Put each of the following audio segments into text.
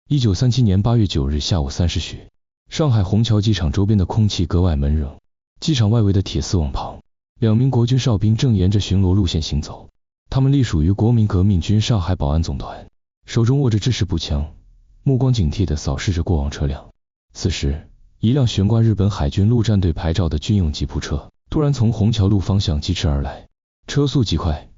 1937年8月9日下午3时许，上海虹桥机场周边的空气格外闷热，机场外围的铁丝网旁，2名国军哨兵正沿着巡逻路线行走，他们隶属于国民革命军上海保安总团，手中握着制式步枪，目光警惕地扫视着过往车辆。此时，一辆悬挂日本海军陆战队牌照的军用吉普车突然从虹桥路方向疾驰而来，车速极快，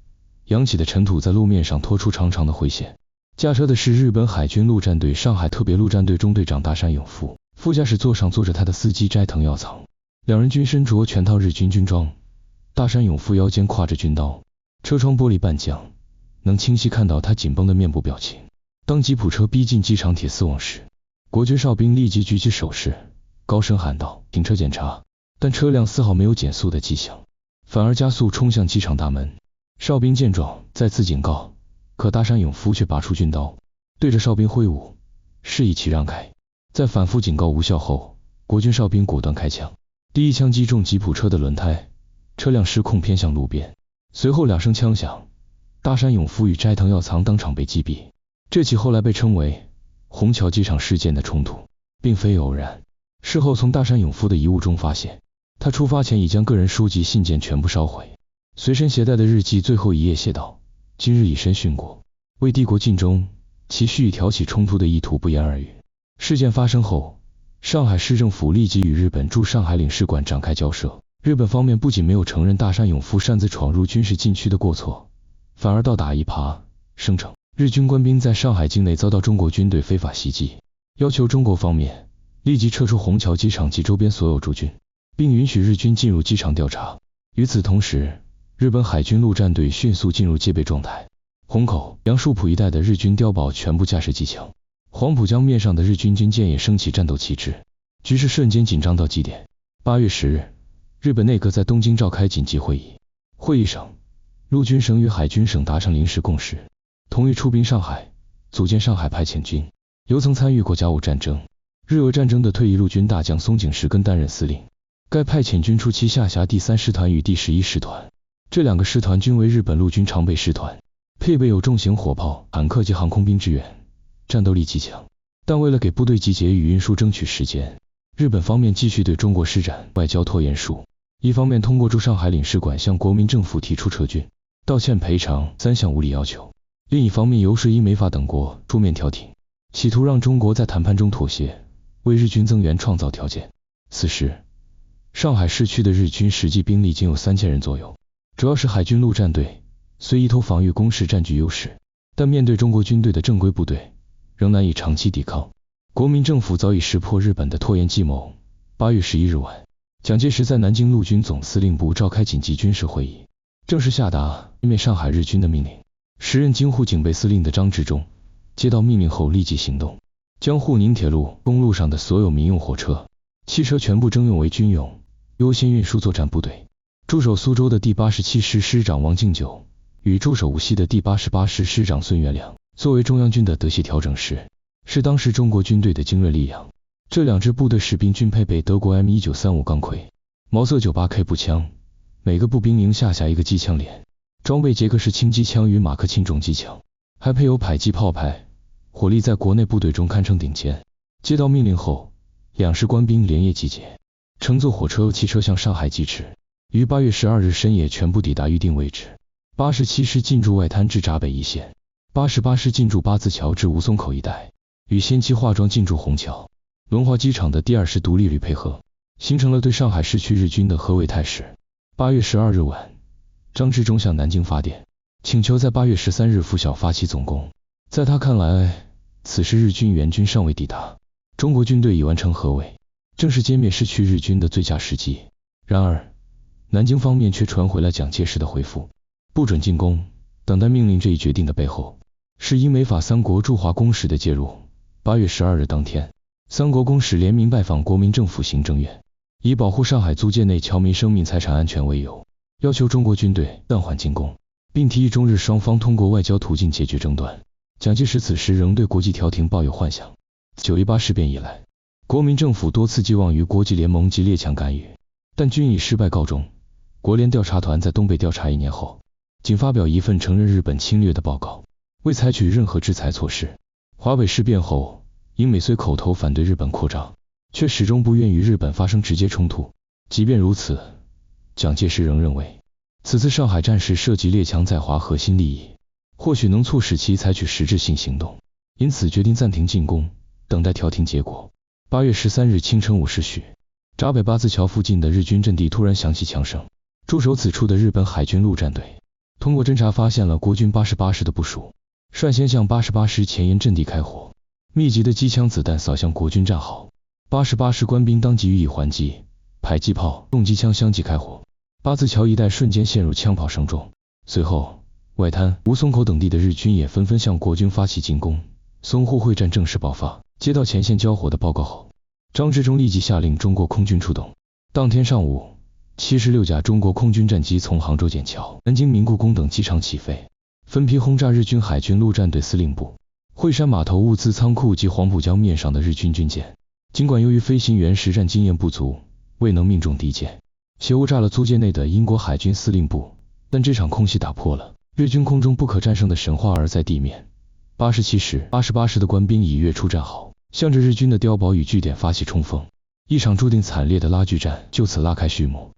扬起的尘土在路面上拖出长长的灰线。驾车的是日本海军陆战队上海特别陆战队中队长大山勇夫，副驾驶座上坐着他的司机斋藤耀藏，两人均身着全套日军军装。大山勇夫腰间挎着军刀，车窗玻璃半降，能清晰看到他紧绷的面部表情。当吉普车逼近机场铁丝网时，国军哨兵立即举起手势，高声喊道：“停车检查！”但车辆丝毫没有减速的迹象，反而加速冲向机场大门。哨兵见状再次警告，可大山勇夫却拔出军刀，对着哨兵挥舞，示意其让开。在反复警告无效后，国军哨兵果断开枪，第一枪击中吉普车的轮胎，车辆失控偏向路边。随后2声枪响，大山勇夫与斋藤耀藏当场被击毙。这起后来被称为虹桥机场事件的冲突，并非偶然。事后从大山勇夫的遗物中发现，他出发前已将个人书籍信件全部烧毁，随身携带的日记最后一页写道：“今日以身殉国，为帝国尽忠。”其蓄意挑起冲突的意图不言而喻。事件发生后，上海市政府立即与日本驻上海领事馆展开交涉。日本方面不仅没有承认大山勇夫擅自闯入军事禁区的过错，反而倒打一耙，声称日军官兵在上海境内遭到中国军队非法袭击，要求中国方面立即撤出虹桥机场及周边所有驻军，并允许日军进入机场调查。与此同时，日本海军陆战队迅速进入戒备状态，虹口、杨树浦一带的日军碉堡全部架设机枪，黄浦江面上的日军军舰也升起战斗旗帜，局势瞬间紧张到极点。8月10日，日本内阁在东京召开紧急会议，会议上，陆军省与海军省达成临时共识，同意出兵上海，组建上海派遣军，由曾参与过甲午战争、日俄战争的退役陆军大将松井石根担任司令。该派遣军初期下辖第3师团与第11师团，这2个师团均为日本陆军常备师团，配备有重型火炮、坦克及航空兵支援，战斗力极强。但为了给部队集结与运输争取时间，日本方面继续对中国施展外交拖延术，一方面通过驻上海领事馆向国民政府提出撤军、道歉赔偿3项无理要求，另一方面游说英美法等国出面调停，企图让中国在谈判中妥协，为日军增援创造条件。此时，上海市区的日军实际兵力仅有3000人左右，主要是海军陆战队，虽依托防御工事占据优势，但面对中国军队的正规部队，仍难以长期抵抗。国民政府早已识破日本的拖延计谋。8月11日晚，蒋介石在南京陆军总司令部召开紧急军事会议，正式下达歼灭上海日军的命令。时任京沪警备司令的张治中接到命令后立即行动，将沪宁铁路、公路上的所有民用火车、汽车全部征用为军用，优先运输作战部队。驻守苏州的第87师师长王敬久与驻守无锡的第88师师长孙元良作为中央军的德系调整师，是当时中国军队的精锐力量。这2支部队士兵均配备德国 M1935 钢盔、毛瑟 98K 步枪，每个步兵营下辖一个机枪连，装备捷克式轻机枪与马克沁重机枪，还配有迫击炮排，火力在国内部队中堪称顶尖。接到命令后，2师官兵连夜集结，乘坐火车、汽车向上海疾驰，于8月12日深夜全部抵达预定位置。87师进驻外滩至闸北一线，88师进驻八字桥至吴淞口一带，与先期化妆进驻虹桥、龙华机场的第2师独立旅配合，形成了对上海市区日军的合围态势。8月12日晚，张治中向南京发电，请求在8月13日拂晓发起总攻。在他看来，此时日军援军尚未抵达，中国军队已完成合围，正是歼灭市区日军的最佳时机。然而，南京方面却传回了蒋介石的回复：不准进攻。等待命令这一决定的背后，是英美法3国驻华公使的介入。8月12日当天，3国公使联名拜访国民政府行政院，以保护上海租界内侨民生命财产安全为由，要求中国军队暂缓进攻，并提议中日双方通过外交途径解决争端。蒋介石此时仍对国际调停抱有幻想。918事变以来，国民政府多次寄望于国际联盟及列强干预，但均以失败告终。国联调查团在东北调查1年后，仅发表一份承认日本侵略的报告，未采取任何制裁措施。华北事变后，英美虽口头反对日本扩张，却始终不愿与日本发生直接冲突。即便如此，蒋介石仍认为，此次上海战事涉及列强在华核心利益，或许能促使其采取实质性行动，因此决定暂停进攻，等待调停结果。8月13日清晨5时许，闸北八字桥附近的日军阵地突然响起枪声，驻守此处的日本海军陆战队通过侦察发现了国军88师的部署，率先向88师前沿阵地开火，密集的机枪子弹扫向国军战壕，88师官兵当即予以还击，迫击炮、重机枪相继开火，八字桥一带瞬间陷入枪炮声中。随后，外滩、吴淞口等地的日军也纷纷向国军发起进攻，淞沪会战正式爆发。接到前线交火的报告后，张治中立即下令中国空军出动。当天上午，76架中国空军战机从杭州笕桥、南京明故宫等机场起飞，分批轰炸日军海军陆战队司令部、惠山码头物资仓库及黄浦江面上的日军军舰。尽管由于飞行员实战经验不足，未能命中敌舰，且误炸了租界内的英国海军司令部，但这场空袭打破了日军空中不可战胜的神话。而在地面，87师、88师的官兵已跃出战壕，向着日军的碉堡与据点发起冲锋，一场注定惨烈的拉锯战就此拉开序幕。